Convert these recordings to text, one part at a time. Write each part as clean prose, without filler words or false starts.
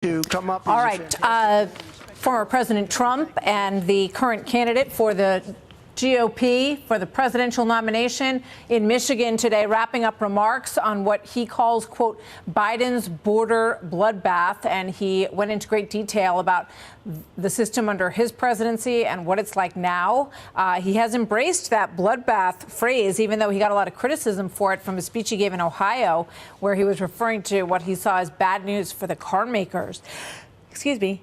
To come up. All right. Former President Trump and the current candidate for the GOP for the presidential nomination in Michigan today, wrapping up remarks on what he calls, quote, Biden's border bloodbath. And he went into great detail about the system under his presidency and what it's like now. He has embraced that bloodbath phrase, even though he got a lot of criticism for it from a speech he gave in Ohio, where he was referring to what he saw as bad news for the car makers. Excuse me.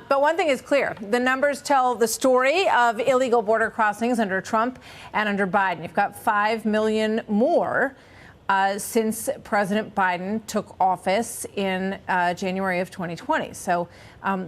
But one thing is clear. The numbers tell the story of illegal border crossings under Trump and under Biden. You've got 5 million more since President Biden took office in January of 2020. So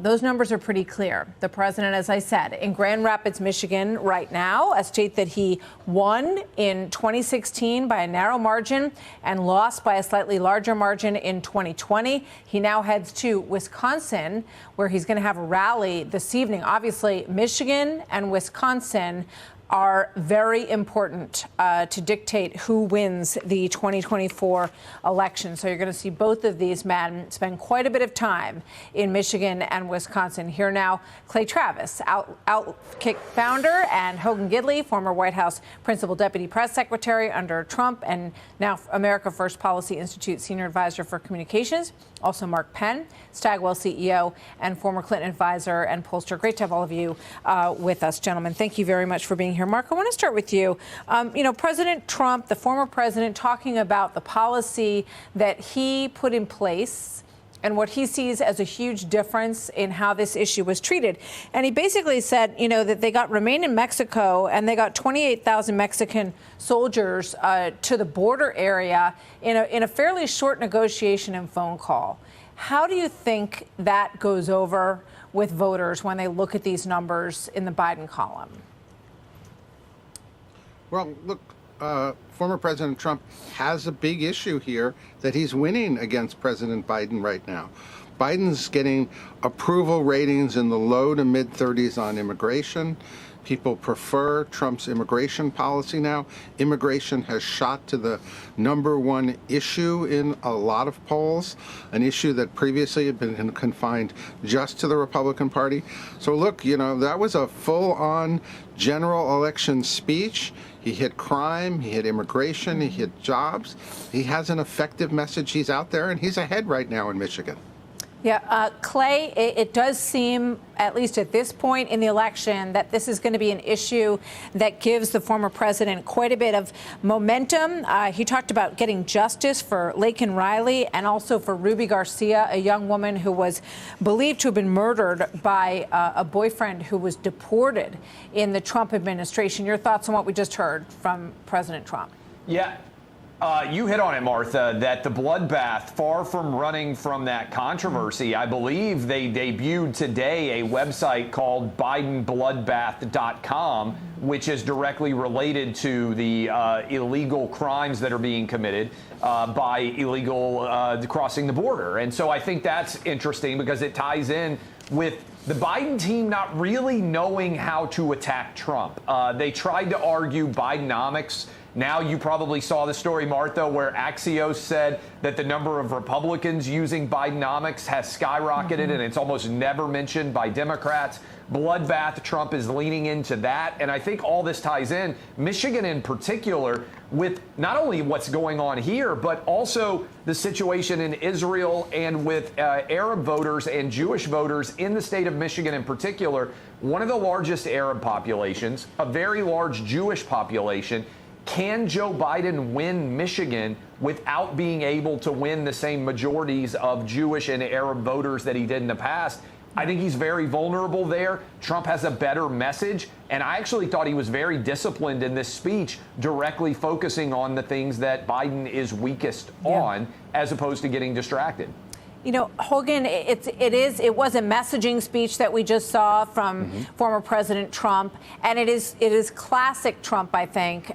those numbers are pretty clear. The president, as I said, in Grand Rapids, Michigan right now, a state that he won in 2016 by a narrow margin and lost by a slightly larger margin in 2020. He now heads to Wisconsin, where he's going to have a rally this evening. Obviously, Michigan and Wisconsin are very important to dictate who wins the 2024 election. So you're going to see both of these men spend quite a bit of time in Michigan and Wisconsin. Here now, Clay Travis, Outkick founder, and Hogan Gidley, former White House principal deputy press secretary under Trump, and now America First Policy Institute senior advisor for communications. Also Mark Penn, Stagwell CEO and former Clinton advisor and pollster. Great to have all of you with us, gentlemen. Thank you very much for being here. Mark, I want to start with you. President Trump, the former president, talking about the policy that he put in place and what he sees as a huge difference in how this issue was treated. And he basically said, that they remained in Mexico and they got 28,000 Mexican soldiers to the border area in a fairly short negotiation and phone call. How do you think that goes over with voters when they look at these numbers in the Biden column? Well, look, former President Trump has a big issue here that he's winning against President Biden right now. Biden's getting approval ratings in the low to mid 30s on immigration. People prefer Trump's immigration policy now. Immigration has shot to the #1 issue in a lot of polls, an issue that previously had been confined just to the Republican Party. So look, that was a full-on general election speech. He hit crime, he hit immigration, he hit jobs. He has an effective message. He's out there, and he's ahead right now in Michigan. Yeah, Clay, it does seem, at least at this point in the election, that this is going to be an issue that gives the former president quite a bit of momentum. He talked about getting justice for Laken Riley and also for Ruby Garcia, a young woman who was believed to have been murdered by a boyfriend who was deported in the Trump administration. Your thoughts on what we just heard from President Trump? Yeah. You hit on it, Martha, that the bloodbath, far from running from that controversy, I believe they debuted today a website called BidenBloodbath.com, which is directly related to the illegal crimes that are being committed by illegal crossing the border. And so I think that's interesting because it ties in with the Biden team not really knowing how to attack Trump. They tried to argue Bidenomics. Now you probably saw the story, Martha, where Axios said that the number of Republicans using Bidenomics has skyrocketed, and it's almost never mentioned by Democrats. Bloodbath, Trump is leaning into that. And I think all this ties in, Michigan in particular, with not only what's going on here, but also the situation in Israel and with Arab voters and Jewish voters in the state of Michigan in particular. One of the largest Arab populations, a very large Jewish population. Can Joe Biden win Michigan without being able to win the same majorities of Jewish and Arab voters that he did in the past? I think he's very vulnerable there. Trump has a better message. And I actually thought he was very disciplined in this speech, directly focusing on the things that Biden is weakest on, as opposed to getting distracted. Hogan, it was a messaging speech that we just saw from former President Trump, and it is classic Trump, I think,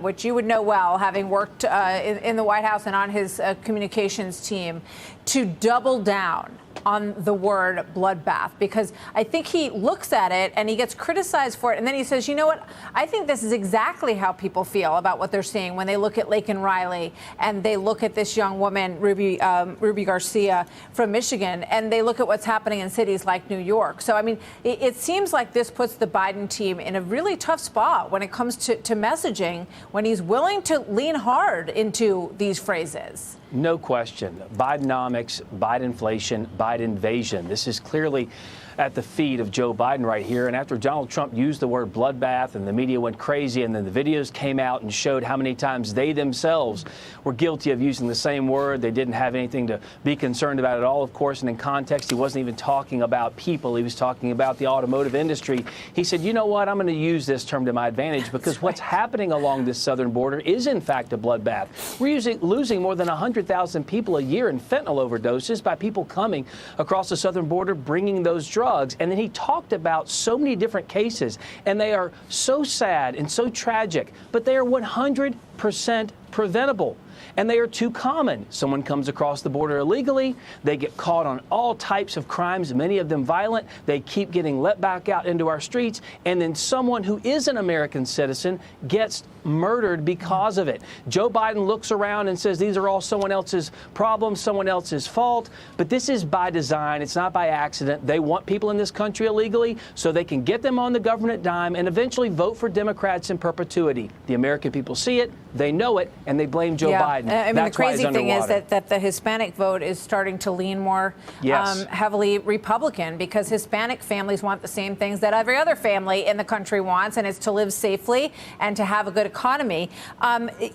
which you would know well, having worked in the White House and on his communications team, to double down on the word bloodbath, because I think he looks at it and he gets criticized for it. And then he says, you know what? I think this is exactly how people feel about what they're seeing when they look at Laken Riley and they look at this young woman, Ruby Garcia from Michigan, and they look at what's happening in cities like New York. So, I mean, it seems like this puts the Biden team in a really tough spot when it comes to messaging, when he's willing to lean hard into these phrases. No question. Bidenomics, Bidenflation, Biden invasion. This is clearly at the feet of Joe Biden right here. And after Donald Trump used the word bloodbath and the media went crazy, and then the videos came out and showed how many times they themselves were guilty of using the same word. They didn't have anything to be concerned about at all, of course. And in context, he wasn't even talking about people. He was talking about the automotive industry. He said, you know what? I'm going to use this term to my advantage, because what's happening along this southern border is, in fact, a bloodbath. We're losing more than 100,000 people a year in fentanyl overdoses by people coming across the southern border bringing those drugs. And then he talked about so many different cases, and they are so sad and so tragic, but they are 100% preventable. And they are too common. Someone comes across the border illegally. They get caught on all types of crimes, many of them violent. They keep getting let back out into our streets. And then someone who is an American citizen gets murdered because of it. Joe Biden looks around and says these are all someone else's problems, someone else's fault. But this is by design. It's not by accident. They want people in this country illegally so they can get them on the government dime and eventually vote for Democrats in perpetuity. The American people see it, they know it, and they blame Joe Biden. I mean, That's the crazy thing is underwater. that the Hispanic vote is starting to lean more heavily Republican, because Hispanic families want the same things that every other family in the country wants, and it's to live safely and to have a good economy.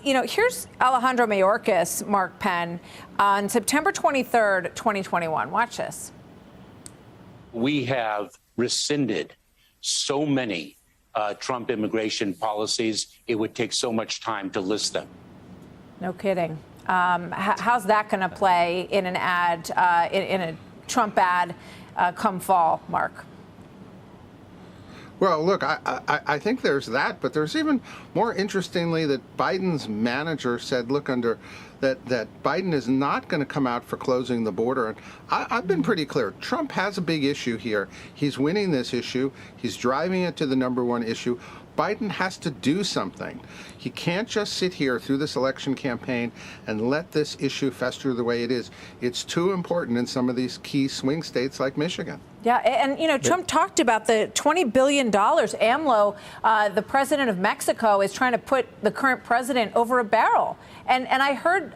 You know, here's Alejandro Mayorkas, Mark Penn, on September 23rd, 2021. Watch this. We have rescinded so many Trump immigration policies. It would take so much time to list them. No kidding. How's that going to play in an ad, in a Trump ad come fall, Mark? Well, look, I think there's that, but there's even more interestingly that Biden's manager said, look, that Biden is not going to come out for closing the border. And I've been pretty clear. Trump has a big issue here. He's winning this issue. He's driving it to the #1 issue. Biden has to do something. He can't just sit here through this election campaign and let this issue fester the way it is. It's too important in some of these key swing states like Michigan. Yeah, and, you know, Trump talked about the $20 billion. AMLO, the president of Mexico, is trying to put the current president over a barrel. And I heard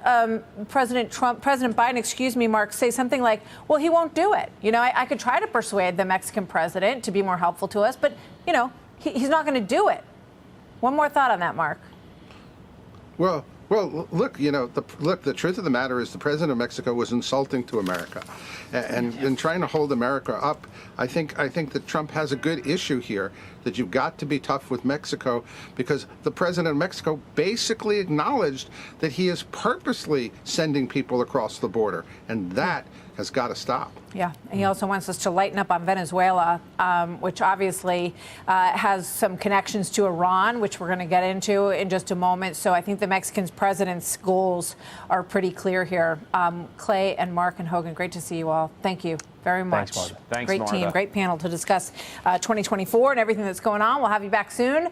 President Biden, Mark, say something like, well, he won't do it. You know, I could try to persuade the Mexican president to be more helpful to us, but, you know, he's not going to do it. One more thought on that, Mark. Well, look, you know, the truth of the matter is the president of Mexico was insulting to America, and trying to hold America up. I think that Trump has a good issue here, that you've got to be tough with Mexico, because the president of Mexico basically acknowledged that he is purposely sending people across the border, and that has got to stop. Yeah, and he also wants us to lighten up on Venezuela, which obviously has some connections to Iran, which we're going to get into in just a moment. So I think the Mexican president's goals are pretty clear here. Clay and Mark and Hogan, great to see you all. Thank you very much. Thanks, Martha. Thanks, great Martha. team, great panel to discuss 2024 and everything that's going on. We'll have you back soon.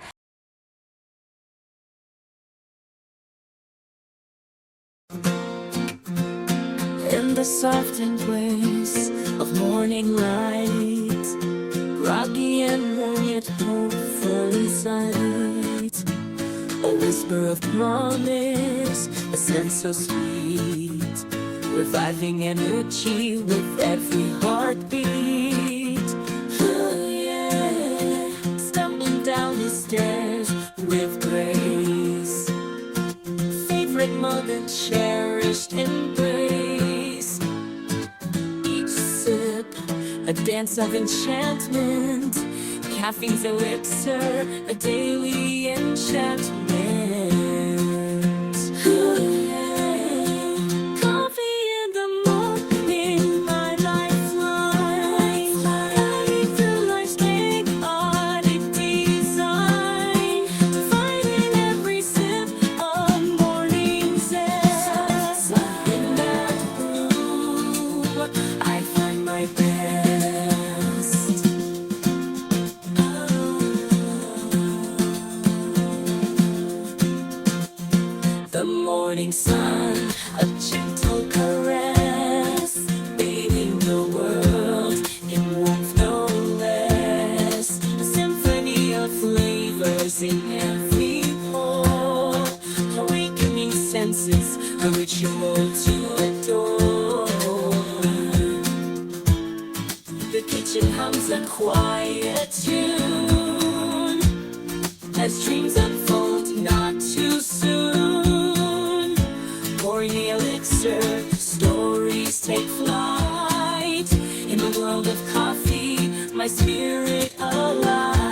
In the soft embrace of morning light, groggy and warm yet hopeful inside, a whisper of promise, a sense so sweet, reviving energy with every heartbeat. Oh yeah, stumbling down the stairs with grace, favorite mother cherished embrace. Each sip, a dance of enchantment, caffeine's elixir, a daily enchantment. Ooh, yeah. Coffee in the morning, my lifeline, guiding through life's chaotic design, finding every sip of morning's air. In that brew, I find my my best. The morning sun, a gentle caress, bathing the world in warmth no less. A symphony of flavors in every pore, awakening senses, a ritual to adore. The kitchen hums a quiet tune as dreams unfold not too soon. Pouring the elixir, stories take flight. In the world of coffee, my spirit alights.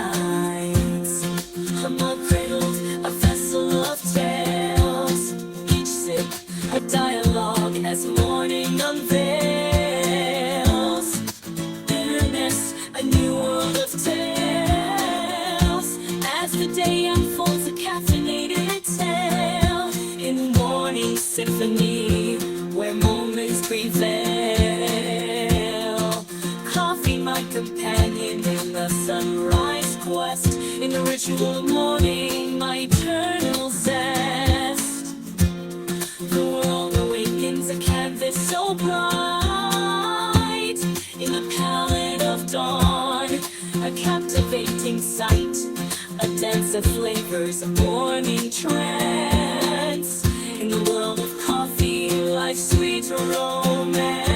I'm a cradled, a vessel of tales. Each sip, a dialogue as morning unveils. Bitterness, a new world of tales. As the day unfolds, a caffeinated tale in morning symphony, where moments prevail. Coffee, my companion in the sunrise quest. In the ritual of morning, my eternal zest. The world awakens, a canvas so bright. In the palette of dawn, a captivating sight. A dance of flavors, a morning trance. In the world of coffee, life's sweet romance.